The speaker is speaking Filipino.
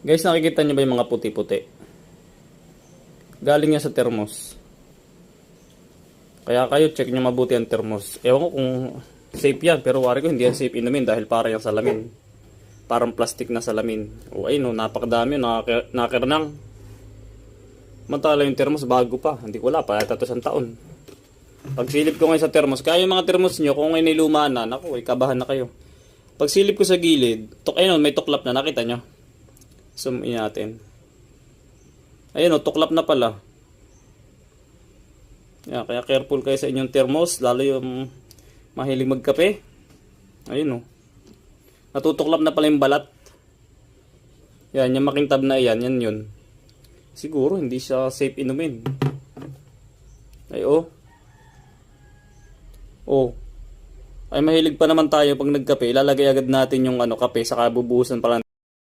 Guys, nakikita nyo ba yung mga puti-puti? Galing yan sa thermos. Kaya kayo, check nyo mabuti ang thermos. Ewan ko kung safe yan, pero wari ko hindi yan safe inumin dahil para yung salamin. Parang plastic na salamin. O ayun, no, napakadami, nakakernang. Mantala yung thermos, bago pa. Hindi ko wala, pa yata isang taon. Pagsilip ko ngayon sa thermos, kaya yung mga thermos nyo, kung ngayon niluma na, naku, ikabahan na kayo. Pagsilip ko sa gilid, ayun, may tuklap na, nakita nyo? Zoom in natin. Ayun, tuklap na pala. Yan, kaya careful kayo sa inyong thermos, lalo yung mahilig magkape. Ayun, natutuklap na pala yung balat. Yan, yung makintab na yan yun. Siguro hindi siya safe inumin. Ay, ay mahilig pa naman tayo pag nagkape. Ilalagay agad natin yung kape, saka bubuhusan pala